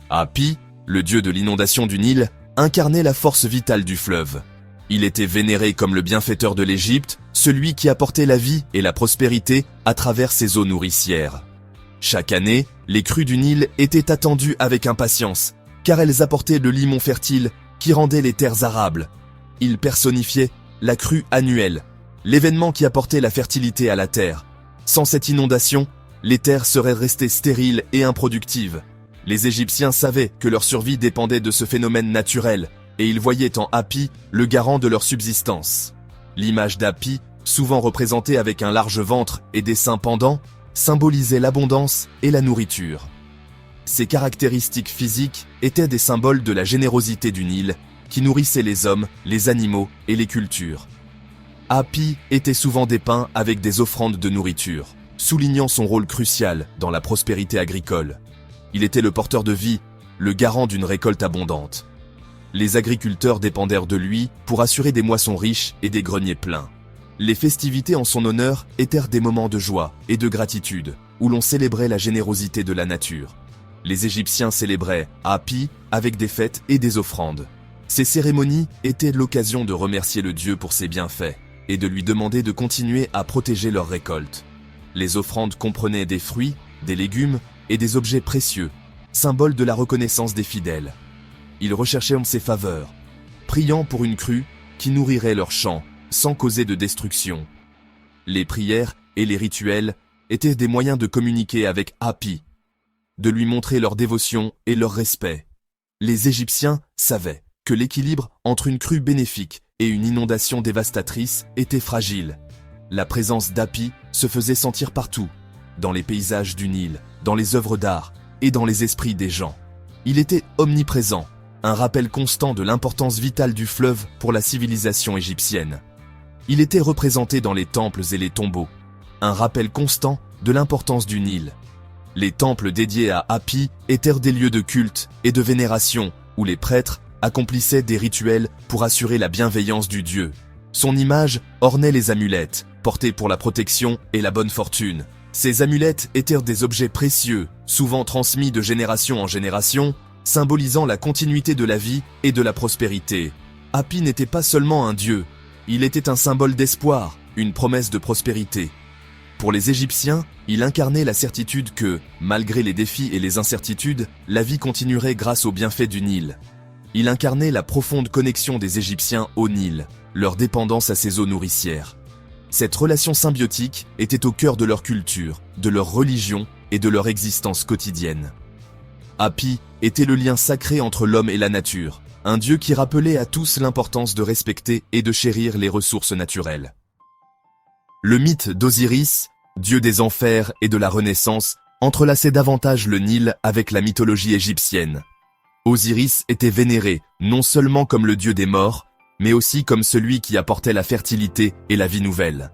Hapi, le dieu de l'inondation du Nil, incarnait la force vitale du fleuve. Il était vénéré comme le bienfaiteur de l'Égypte, celui qui apportait la vie et la prospérité à travers ses eaux nourricières. Chaque année, les crues du Nil étaient attendues avec impatience, car elles apportaient le limon fertile qui rendait les terres arables. Il personnifiait la crue annuelle, l'événement qui apportait la fertilité à la terre. Sans cette inondation, les terres seraient restées stériles et improductives. Les Égyptiens savaient que leur survie dépendait de ce phénomène naturel, et ils voyaient en Hapi le garant de leur subsistance. L'image d'Hapi, souvent représentée avec un large ventre et des seins pendants, symbolisait l'abondance et la nourriture. Ces caractéristiques physiques étaient des symboles de la générosité du Nil, qui nourrissait les hommes, les animaux et les cultures. Hapi était souvent dépeint avec des offrandes de nourriture, soulignant son rôle crucial dans la prospérité agricole. Il était le porteur de vie, le garant d'une récolte abondante. Les agriculteurs dépendèrent de lui pour assurer des moissons riches et des greniers pleins. Les festivités en son honneur étaient des moments de joie et de gratitude, où l'on célébrait la générosité de la nature. Les Égyptiens célébraient Hapi avec des fêtes et des offrandes. Ces cérémonies étaient l'occasion de remercier le dieu pour ses bienfaits et de lui demander de continuer à protéger leurs récoltes. Les offrandes comprenaient des fruits, des légumes et des objets précieux, symboles de la reconnaissance des fidèles. Ils recherchaient ses faveurs, priant pour une crue qui nourrirait leurs champs sans causer de destruction. Les prières et les rituels étaient des moyens de communiquer avec Hapi, de lui montrer leur dévotion et leur respect. Les Égyptiens savaient que l'équilibre entre une crue bénéfique et une inondation dévastatrice était fragile. La présence d'Hapi se faisait sentir partout, dans les paysages du Nil, dans les œuvres d'art et dans les esprits des gens. Il était omniprésent, un rappel constant de l'importance vitale du fleuve pour la civilisation égyptienne. Il était représenté dans les temples et les tombeaux, un rappel constant de l'importance du Nil. Les temples dédiés à Hapi étaient des lieux de culte et de vénération où les prêtres accomplissaient des rituels pour assurer la bienveillance du dieu. Son image ornait les amulettes, portées pour la protection et la bonne fortune. Ces amulettes étaient des objets précieux, souvent transmis de génération en génération, symbolisant la continuité de la vie et de la prospérité. Hapi n'était pas seulement un dieu, il était un symbole d'espoir, une promesse de prospérité. Pour les Égyptiens, il incarnait la certitude que, malgré les défis et les incertitudes, la vie continuerait grâce aux bienfaits du Nil. Il incarnait la profonde connexion des Égyptiens au Nil, leur dépendance à ses eaux nourricières. Cette relation symbiotique était au cœur de leur culture, de leur religion et de leur existence quotidienne. Hapi était le lien sacré entre l'homme et la nature, un dieu qui rappelait à tous l'importance de respecter et de chérir les ressources naturelles. Le mythe d'Osiris, dieu des enfers et de la Renaissance, entrelaçait davantage le Nil avec la mythologie égyptienne. Osiris était vénéré non seulement comme le dieu des morts, mais aussi comme celui qui apportait la fertilité et la vie nouvelle.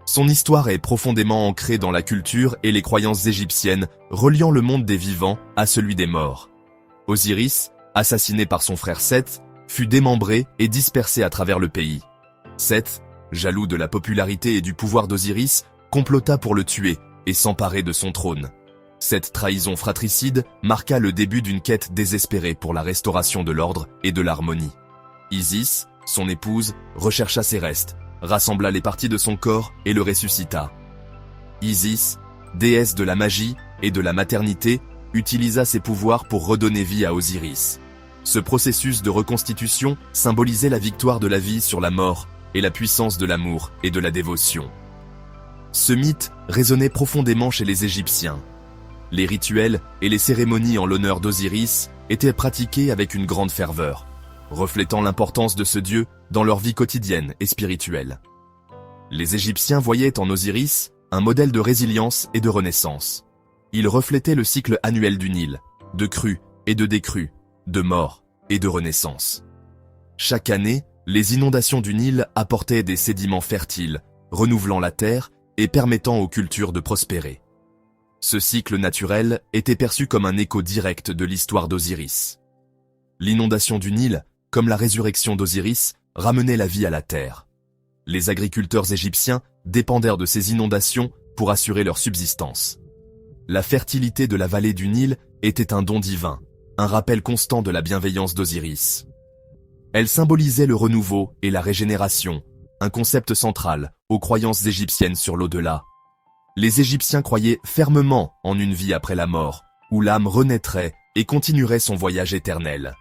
Son histoire est profondément ancrée dans la culture et les croyances égyptiennes, reliant le monde des vivants à celui des morts. Osiris, assassiné par son frère Seth, fut démembré et dispersé à travers le pays. Seth, jaloux de la popularité et du pouvoir d'Osiris, complota pour le tuer et s'emparer de son trône. Cette trahison fratricide marqua le début d'une quête désespérée pour la restauration de l'ordre et de l'harmonie. Isis, son épouse, rechercha ses restes, rassembla les parties de son corps et le ressuscita. Isis, déesse de la magie et de la maternité, utilisa ses pouvoirs pour redonner vie à Osiris. Ce processus de reconstitution symbolisait la victoire de la vie sur la mort et la puissance de l'amour et de la dévotion. Ce mythe résonnait profondément chez les Égyptiens. Les rituels et les cérémonies en l'honneur d'Osiris étaient pratiqués avec une grande ferveur, reflétant l'importance de ce dieu dans leur vie quotidienne et spirituelle. Les Égyptiens voyaient en Osiris un modèle de résilience et de renaissance. Il reflétait le cycle annuel du Nil, de crues et de décrues, de mort et de renaissance. Chaque année, les inondations du Nil apportaient des sédiments fertiles, renouvelant la terre et permettant aux cultures de prospérer. Ce cycle naturel était perçu comme un écho direct de l'histoire d'Osiris. L'inondation du Nil, comme la résurrection d'Osiris, ramenait la vie à la terre. Les agriculteurs égyptiens dépendèrent de ces inondations pour assurer leur subsistance. La fertilité de la vallée du Nil était un don divin, un rappel constant de la bienveillance d'Osiris. Elle symbolisait le renouveau et la régénération, un concept central aux croyances égyptiennes sur l'au-delà. Les Égyptiens croyaient fermement en une vie après la mort, où l'âme renaîtrait et continuerait son voyage éternel.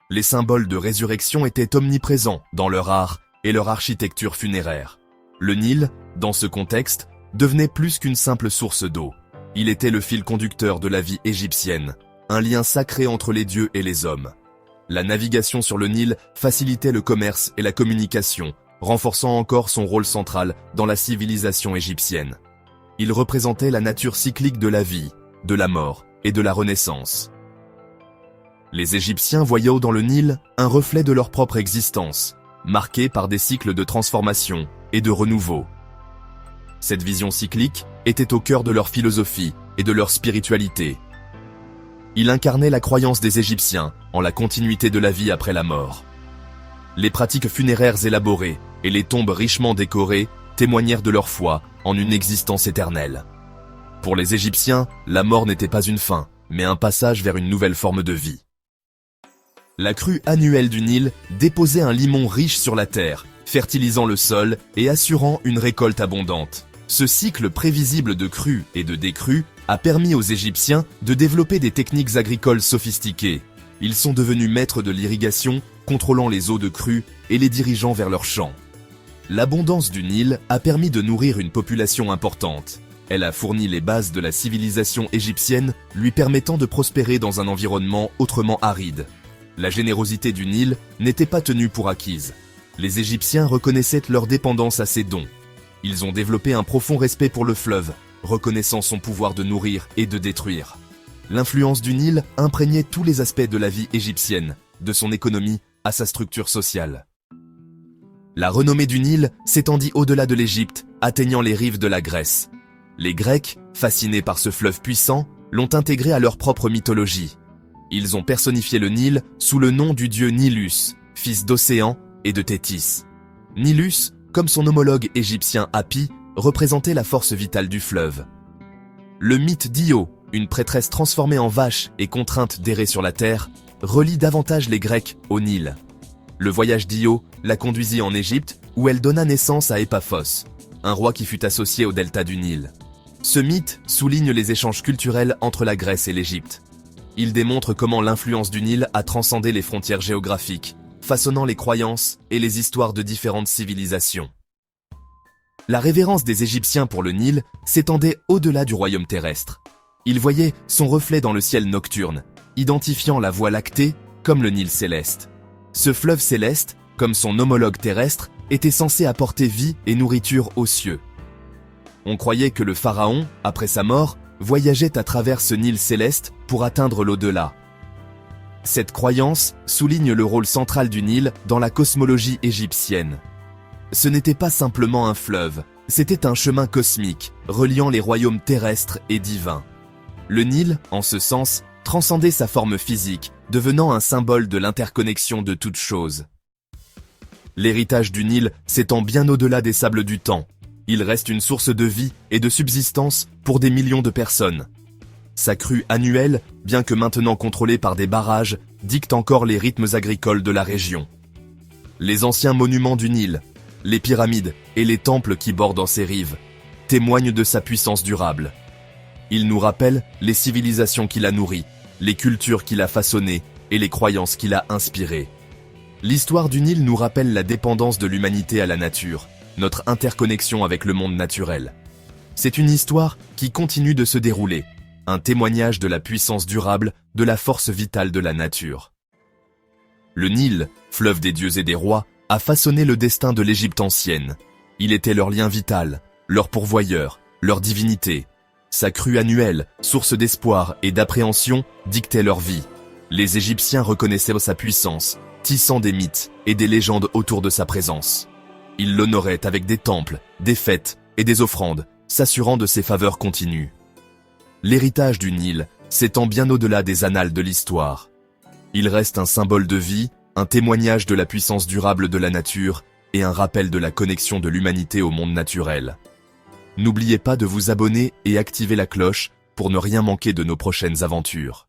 Les symboles de résurrection étaient omniprésents dans leur art et leur architecture funéraire. Le Nil, dans ce contexte, devenait plus qu'une simple source d'eau. Il était le fil conducteur de la vie égyptienne, un lien sacré entre les dieux et les hommes. La navigation sur le Nil facilitait le commerce et la communication, renforçant encore son rôle central dans la civilisation égyptienne. Il représentait la nature cyclique de la vie, de la mort et de la renaissance. Les Égyptiens voyaient dans le Nil un reflet de leur propre existence, marqué par des cycles de transformation et de renouveau. Cette vision cyclique était au cœur de leur philosophie et de leur spiritualité. Il incarnait la croyance des Égyptiens en la continuité de la vie après la mort. Les pratiques funéraires élaborées et les tombes richement décorées témoignèrent de leur foi en une existence éternelle. Pour les Égyptiens, la mort n'était pas une fin, mais un passage vers une nouvelle forme de vie. La crue annuelle du Nil déposait un limon riche sur la terre, fertilisant le sol et assurant une récolte abondante. Ce cycle prévisible de crues et de décrues a permis aux Égyptiens de développer des techniques agricoles sophistiquées. Ils sont devenus maîtres de l'irrigation, contrôlant les eaux de crue et les dirigeant vers leurs champs. L'abondance du Nil a permis de nourrir une population importante. Elle a fourni les bases de la civilisation égyptienne, lui permettant de prospérer dans un environnement autrement aride. La générosité du Nil n'était pas tenue pour acquise. Les Égyptiens reconnaissaient leur dépendance à ses dons. Ils ont développé un profond respect pour le fleuve, reconnaissant son pouvoir de nourrir et de détruire. L'influence du Nil imprégnait tous les aspects de la vie égyptienne, de son économie à sa structure sociale. La renommée du Nil s'étendit au-delà de l'Égypte, atteignant les rives de la Grèce. Les Grecs, fascinés par ce fleuve puissant, l'ont intégré à leur propre mythologie. Ils ont personnifié le Nil sous le nom du dieu Nilus, fils d'Océan et de Thétis. Nilus, comme son homologue égyptien Hapi, représentait la force vitale du fleuve. Le mythe d'Io, une prêtresse transformée en vache et contrainte d'errer sur la terre, relie davantage les Grecs au Nil. Le voyage d'Io la conduisit en Égypte, où elle donna naissance à Épaphos, un roi qui fut associé au delta du Nil. Ce mythe souligne les échanges culturels entre la Grèce et l'Égypte. Il démontre comment l'influence du Nil a transcendé les frontières géographiques, façonnant les croyances et les histoires de différentes civilisations. La révérence des Égyptiens pour le Nil s'étendait au-delà du royaume terrestre. Ils voyaient son reflet dans le ciel nocturne, identifiant la Voie lactée comme le Nil céleste. Ce fleuve céleste, comme son homologue terrestre, était censé apporter vie et nourriture aux cieux. On croyait que le pharaon, après sa mort, voyageait à travers ce Nil céleste pour atteindre l'au-delà. Cette croyance souligne le rôle central du Nil dans la cosmologie égyptienne. Ce n'était pas simplement un fleuve, c'était un chemin cosmique, reliant les royaumes terrestres et divins. Le Nil, en ce sens, transcendait sa forme physique, devenant un symbole de l'interconnexion de toutes choses. L'héritage du Nil s'étend bien au-delà des sables du temps. Il reste une source de vie et de subsistance pour des millions de personnes. Sa crue annuelle, bien que maintenant contrôlée par des barrages, dicte encore les rythmes agricoles de la région. Les anciens monuments du Nil, les pyramides et les temples qui bordent ses rives, témoignent de sa puissance durable. Ils nous rappellent les civilisations qu'il a nourries, les cultures qu'il a façonnées et les croyances qu'il a inspirées. L'histoire du Nil nous rappelle la dépendance de l'humanité à la nature, notre interconnexion avec le monde naturel. C'est une histoire qui continue de se dérouler, un témoignage de la puissance durable, de la force vitale de la nature. Le Nil, fleuve des dieux et des rois, a façonné le destin de l'Égypte ancienne. Il était leur lien vital, leur pourvoyeur, leur divinité. Sa crue annuelle, source d'espoir et d'appréhension, dictait leur vie. Les Égyptiens reconnaissaient sa puissance, tissant des mythes et des légendes autour de sa présence. Ils l'honoraient avec des temples, des fêtes et des offrandes, s'assurant de ses faveurs continues. L'héritage du Nil s'étend bien au-delà des annales de l'histoire. Il reste un symbole de vie, un témoignage de la puissance durable de la nature et un rappel de la connexion de l'humanité au monde naturel. N'oubliez pas de vous abonner et activer la cloche pour ne rien manquer de nos prochaines aventures.